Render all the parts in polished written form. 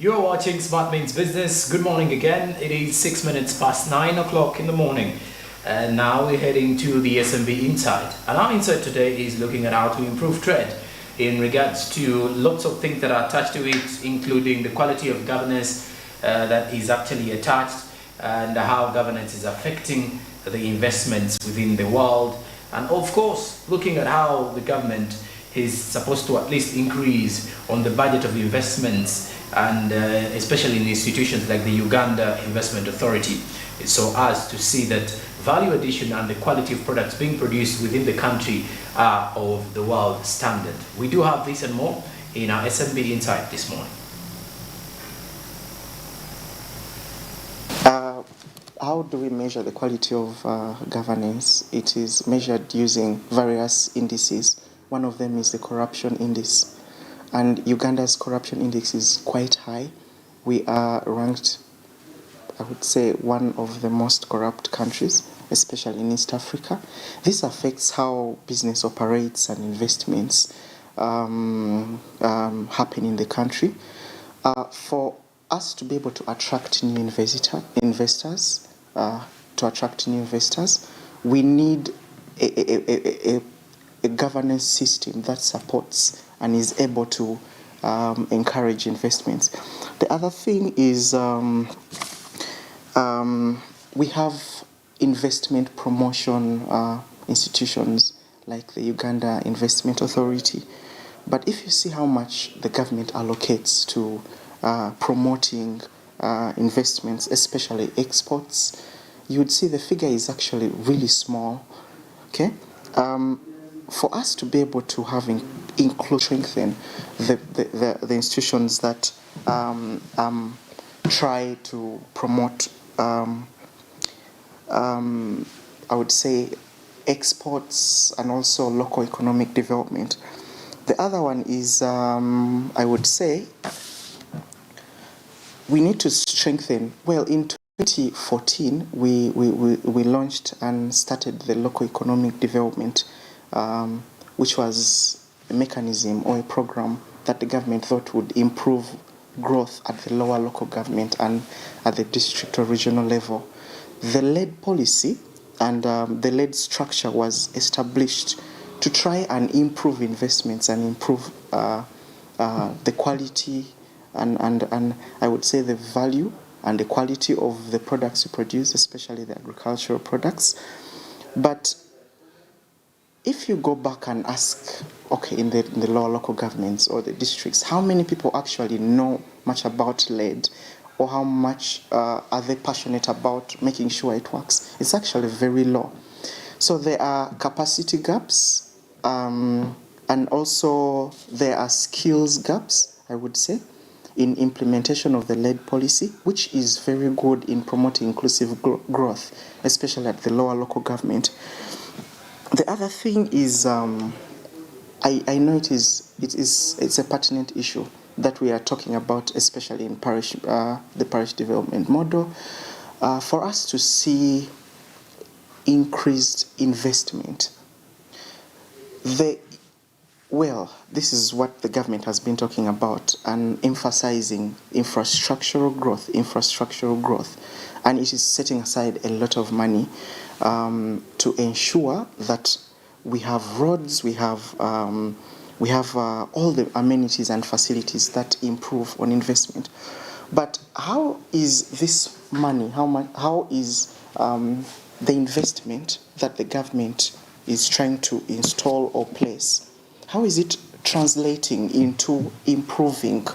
You're watching Business. Good morning again. It is 6 minutes past 9 o'clock in the morning. And now we're heading to the Smb Insight. And our insight today is looking at how to improve trade in regards to lots of things that are attached to it, including the quality of governance that is actually attached and how governance is affecting the investments within the world. And of course, looking at how the government is supposed to at least increase on the budget of investments and especially in institutions like the Uganda Investment Authority, so as to see that value addition and the quality of products being produced within the country are of the world standard. We do have this and more in our Smb Insight this morning. How do we measure the quality of governance? It is measured using various indices. One of them is the corruption index. And Uganda's corruption index is quite high. We are ranked, I would say, one of the most corrupt countries, especially in East Africa. This affects how business operates and investments happen in the country. For us to be able to attract new investors, we need a governance system that supports and is able to encourage investments. The other thing is we have investment promotion institutions like the Uganda Investment Authority. But if you see how much the government allocates to promoting investments, especially exports, you would see the figure is actually really small. Okay. For us to be able to have strengthen the institutions that try to promote, I would say, exports and also local economic development. The other one is, I would say, we need to strengthen, well, in 2014, we launched and started the local economic development, which was a mechanism or a program that the government thought would improve growth at the lower local government and at the district or regional level. The lead policy and the lead structure was established to try and improve investments and improve the quality and I would say the value and the quality of the products we produce, especially the agricultural products. But if you go back and ask, okay, in the lower local governments or the districts, how many people actually know much about lead, or how much are they passionate about making sure it works? It's actually very low. So there are capacity gaps, and also there are skills gaps, I would say, in implementation of the lead policy, which is very good in promoting inclusive growth, especially at the lower local government. The other thing is, I know it's a pertinent issue that we are talking about, especially in the parish development model, for us to see increased investment. This is what the government has been talking about and emphasizing infrastructural growth, and it is setting aside a lot of money to ensure that we have roads, we have all the amenities and facilities that improve on investment. But how is this money? How is the investment that the government is trying to install or place? How is it translating into improving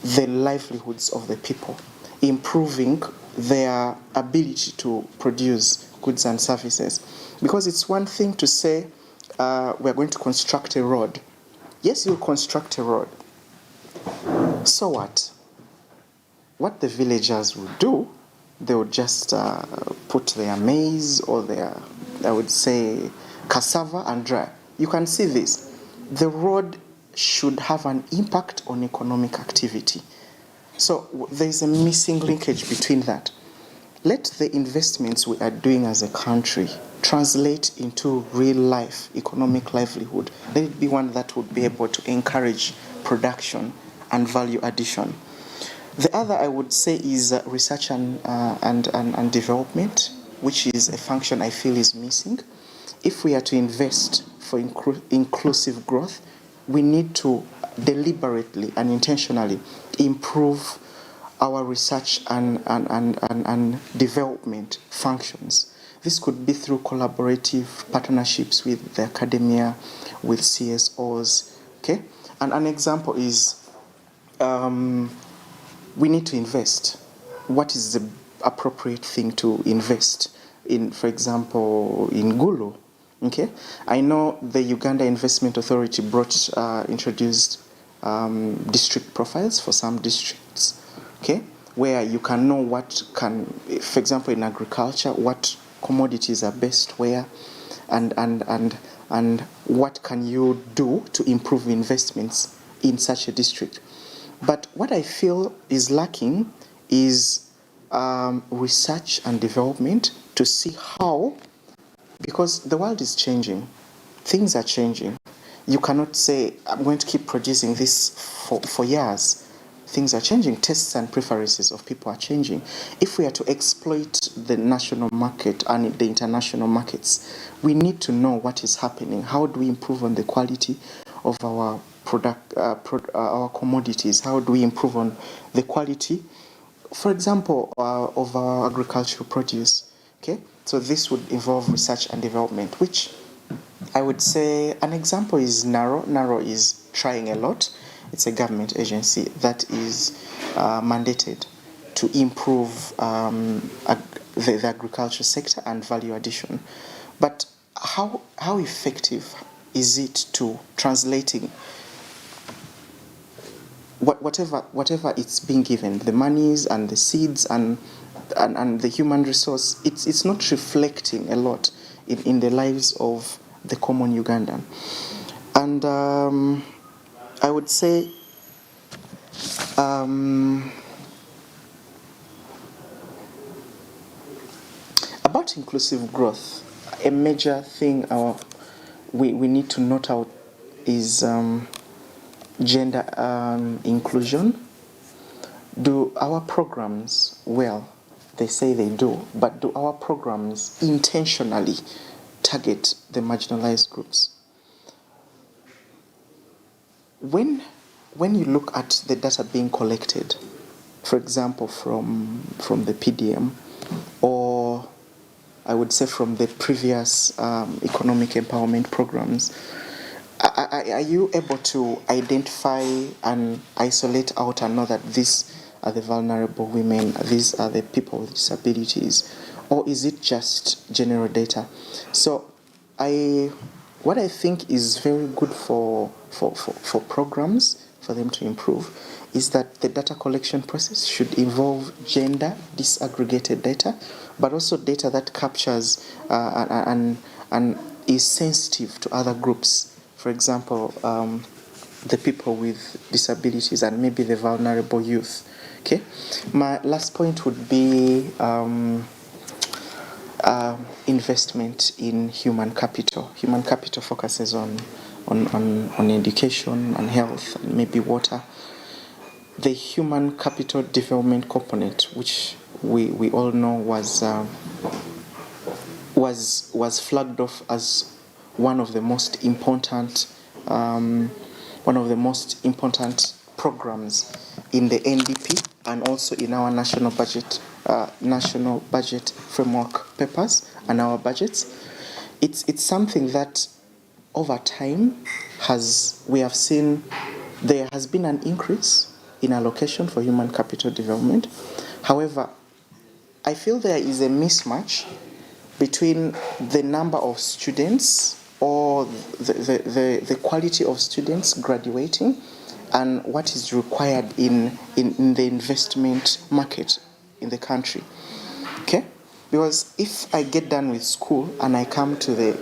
the livelihoods of the people, improving their ability to produce goods and services? Because it's one thing to say we're going to construct a road. Yes, you'll construct a road. So what? What the villagers would do, they would just put their maize or their, I would say, cassava and dry. You can see this. The road should have an impact on economic activity. So there's a missing linkage between that. Let the investments we are doing as a country translate into real life economic livelihood. Let it be one that would be able to encourage production and value addition. The other I would say is research and development, which is a function I feel is missing. If we are to invest for inclusive growth, we need to deliberately and intentionally improve our research and development functions. This could be through collaborative partnerships with the academia, with CSOs. Okay, and an example is we need to invest. What is the appropriate thing to invest in? For example, in Gulu. Okay, I know the Uganda Investment Authority introduced district profiles for some districts. Okay, where you can know for example, in agriculture, what commodities are best where, and what can you do to improve investments in such a district. But what I feel is lacking is research and development to see how, because the world is changing, things are changing. You cannot say, I'm going to keep producing this for years. Things are changing. Tastes and preferences of people are changing. If we are to exploit the national market and the international markets, we need to know what is happening. How do we improve on the quality of our our commodities? How do we improve on the quality, for example, of our agricultural produce? Okay, so this would involve research and development, which I would say an example is NARO. NARO is trying a lot. It's a government agency that is mandated to improve the agriculture sector and value addition. But how effective is it to translating whatever it's being given, the monies and the seeds and the human resource? It's not reflecting a lot in the lives of the common Ugandan. And I would say about inclusive growth, a major thing we need to note out is gender inclusion. Do our programs, well, they say they do, but do our programs intentionally target the marginalized groups? When you look at the data being collected, for example, from the PDM, or I would say from the previous economic empowerment programs, are you able to identify and isolate out and know that these are the vulnerable women, these are the people with disabilities, or is it just general data? So what I think is very good for programs, for them to improve, is that the data collection process should involve gender disaggregated data, but also data that captures and is sensitive to other groups. For example, the people with disabilities and maybe the vulnerable youth. Okay, my last point would be investment in human capital. Human capital focuses on education and health and maybe water. The human capital development component, which we all know was flagged off as one of the most important programs in the NDP and also in our national budget framework papers and our budgets. It's something that over time we have seen there has been an increase in allocation for human capital development. However, I feel there is a mismatch between the number of students or the quality of students graduating and what is required in the investment market in the country. Okay? Because if I get done with school and I come to the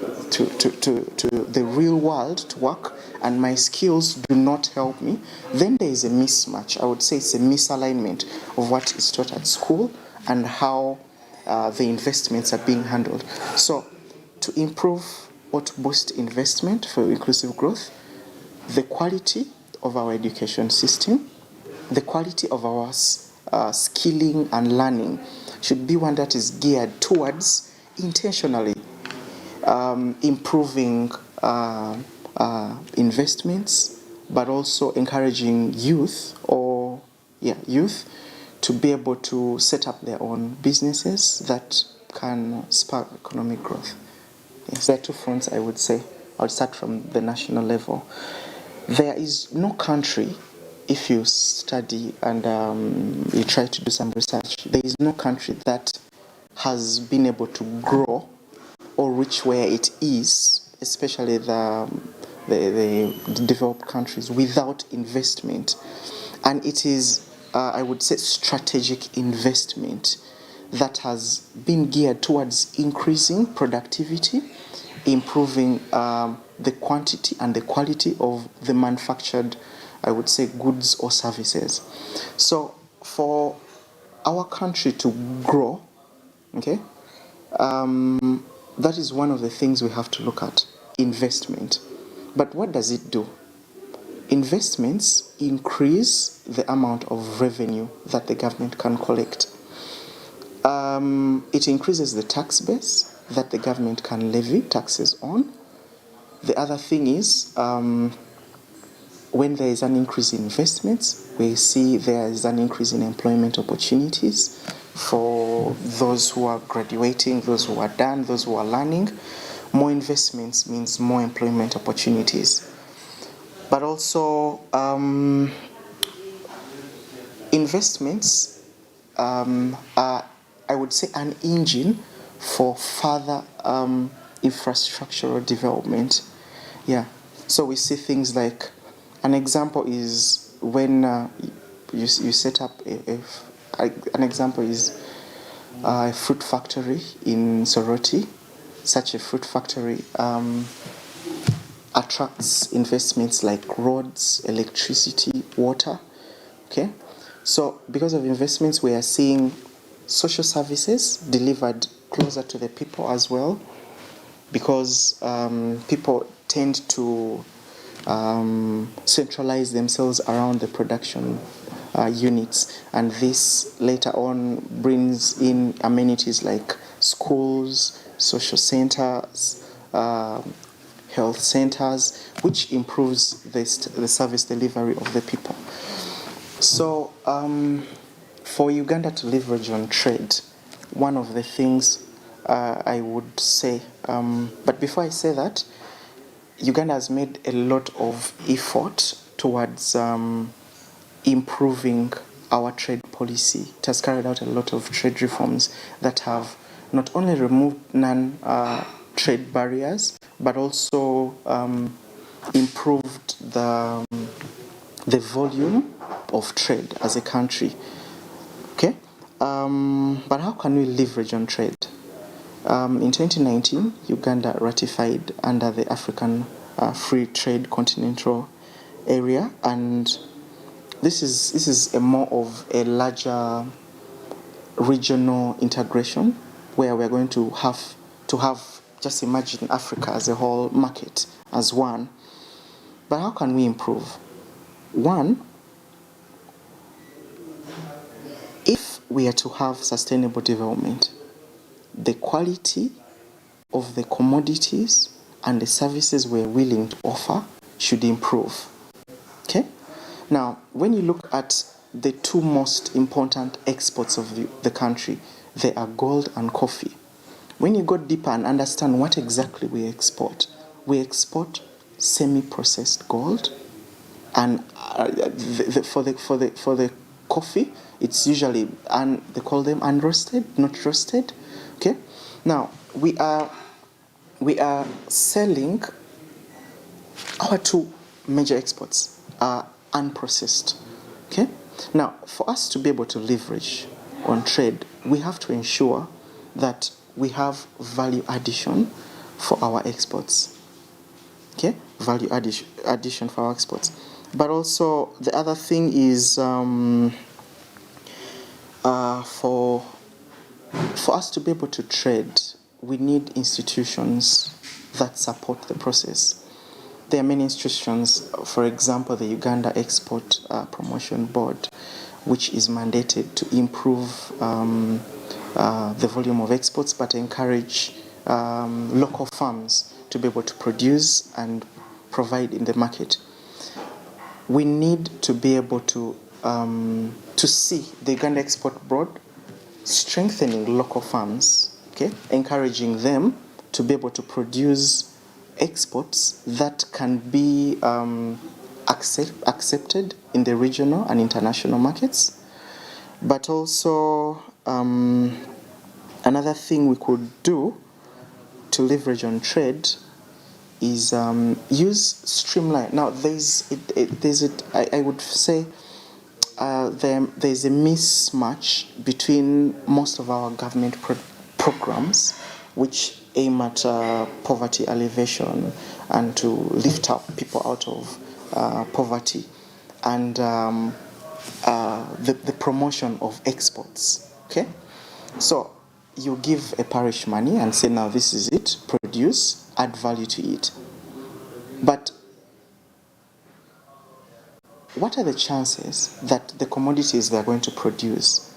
real world to work and my skills do not help me, then there is a mismatch. I would say it's a misalignment of what is taught at school and how the investments are being handled. So to improve or to boost investment for inclusive growth, the quality of our education system, the quality of our skilling and learning should be one that is geared towards intentionally improving investments, but also encouraging youth to be able to set up their own businesses that can spark economic growth. Yes, there are two fronts I would say. I'll start from the national level. There is no country, if you study and you try to do some research, there is no country that has been able to grow or reach where it is, especially the developed countries, without investment. And it is, I would say, strategic investment that has been geared towards increasing productivity, improving the quantity and the quality of the manufactured, I would say, goods or services. So for our country to grow, okay, that is one of the things we have to look at, investment. But what does it do? Investments increase the amount of revenue that the government can collect. It increases the tax base that the government can levy taxes on. The other thing is, when there is an increase in investments, we see there is an increase in employment opportunities for those who are graduating, those who are done, those who are learning. More investments means more employment opportunities. But also, investments are, I would say, an engine for further infrastructural development. Yeah. So we see things like, an example is when you set up an example is a fruit factory in Soroti. Such a fruit factory attracts investments like roads, electricity, water. Okay, so because of investments, we are seeing social services delivered closer to the people as well, because people tend to centralize themselves around the production units, and this later on brings in amenities like schools, social centers, health centers, which improves the service delivery of the people. So for Uganda to leverage on trade, one of the things I would say, but before I say that, Uganda has made a lot of effort towards improving our trade policy. It has carried out a lot of trade reforms that have not only removed non-trade barriers, but also improved the volume of trade as a country. Okay, but how can we leverage on trade? In 2019, Uganda ratified under the African Free Trade Continental Area, and this is a more of a larger regional integration where we're going to have just imagine Africa as a whole market as one. But how can we improve? One, if we are to have sustainable development, the quality of the commodities and the services we're willing to offer should improve. Okay? Now, when you look at the two most important exports of the country, they are gold and coffee. When you go deeper and understand what exactly we export semi-processed gold, and for the coffee, it's usually they call them unroasted, not roasted. Okay, now we are selling, our two major exports are unprocessed. Okay, now for us to be able to leverage on trade, we have to ensure that we have value addition for our exports. Okay, value addition for our exports. But also the other thing is for us to be able to trade, we need institutions that support the process. there are many institutions, for example, the Uganda Export Promotion Board, which is mandated to improve the volume of exports, but encourage local farms to be able to produce and provide in the market. We need to be able to see the Uganda Export Board strengthening local farms, okay, encouraging them to be able to produce exports that can be accepted in the regional and international markets. But also another thing we could do to leverage on trade is use streamline. Now I would say there's a mismatch between most of our government programs which aim at poverty alleviation and to lift up people out of poverty, and the promotion of exports. Okay, so you give a parish money and say, now this is it, produce, add value to it. But what are the chances that the commodities they're going to produce,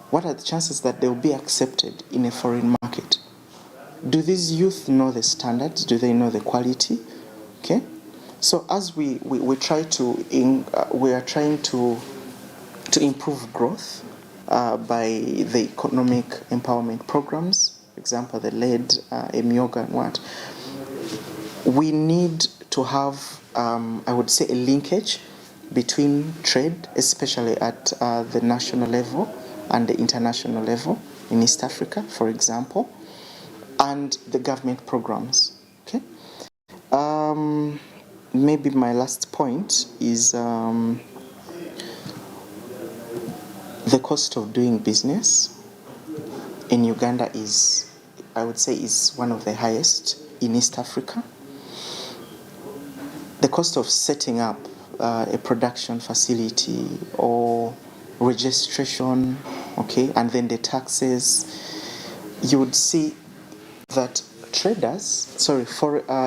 what are the chances that they'll be accepted in a foreign market? Do these youth know the standards? Do they know the quality? Okay, so as we try to we are trying to improve growth by the economic empowerment programs, for example, the LED, Emyoga, and what. We need to have, I would say, a linkage between trade, especially at the national level and the international level in East Africa, for example, and the government programs. Okay. Maybe my last point is the cost of doing business in Uganda is, I would say, is one of the highest in East Africa. The cost of setting up a production facility or registration, okay, and then the taxes, you would see that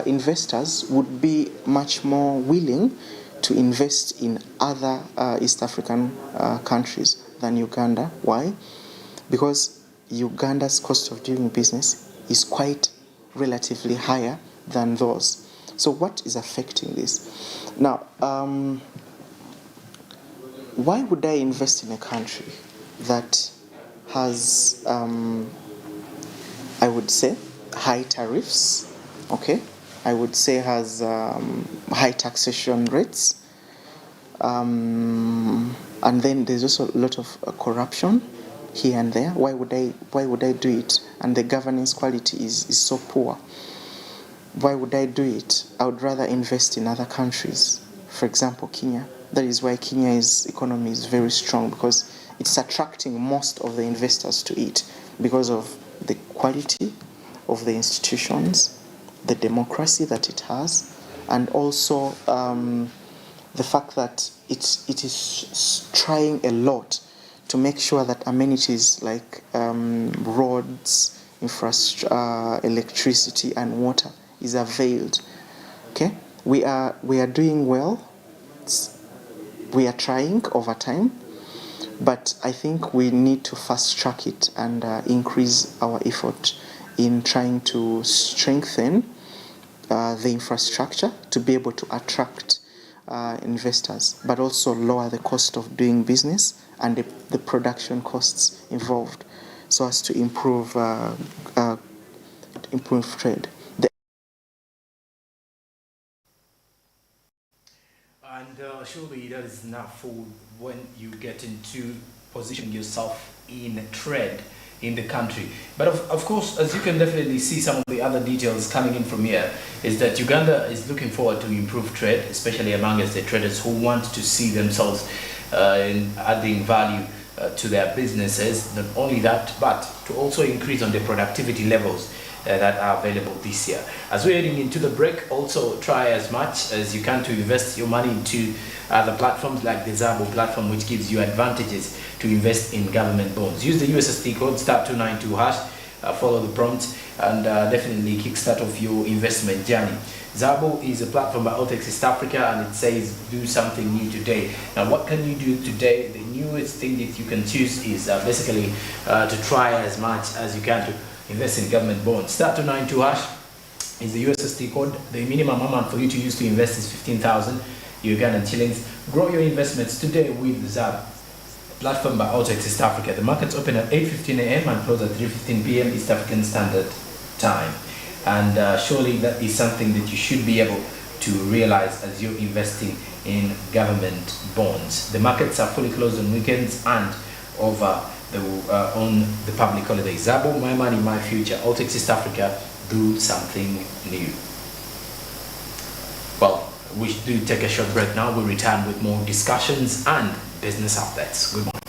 investors would be much more willing to invest in other East African countries than Uganda. Why? Because Uganda's cost of doing business is quite relatively higher than those. So what is affecting this? Now, why would I invest in a country that has, I would say, high tariffs, okay? I would say has high taxation rates, and then there's also a lot of corruption here and there. Why would I do it? And the governance quality is so poor. Why would I do it? I would rather invest in other countries. For example, Kenya. That is why Kenya's economy is very strong, because it's attracting most of the investors to it because of the quality of the institutions, the democracy that it has, and also the fact that it is trying a lot to make sure that amenities like roads, infrastructure, electricity, and water is availed. Okay, we are doing well. We are trying over time, but I think we need to fast track it and increase our effort in trying to strengthen the infrastructure to be able to attract investors, but also lower the cost of doing business and the production costs involved, so as to improve trade. And surely that is enough for when you get into positioning yourself in trade in the country. But of course, as you can definitely see, some of the other details coming in from here is that Uganda is looking forward to improve trade, especially amongst the traders who want to see themselves in adding value to their businesses. Not only that, but to also increase on the productivity levels that are available this year. As we're heading into the break, also try as much as you can to invest your money into other platforms like the Zabo platform, which gives you advantages to invest in government bonds. Use the USSD code *292# follow the prompts, and definitely kickstart off your investment journey. Zabo is a platform by Altex East Africa, and it says do something new today. Now, what can you do today? The newest thing that you can choose is basically to try as much as you can to invest in government bonds. Star 292 hash is the USSD code. The minimum amount for you to use to invest is 15,000 Ugandan shillings. Grow your investments today with Zabo, platform by Altex East Africa. The markets open at 8:15 a.m. and close at 3:15 p.m. East African Standard Time. And surely that is something that you should be able to realize as you're investing in government bonds. The markets are fully closed on weekends and over on the public holidays. Zabo, my money, my future. Altex East Africa, do something new. Well, we do take a short break now. We'll return with more discussions and business updates. Good morning.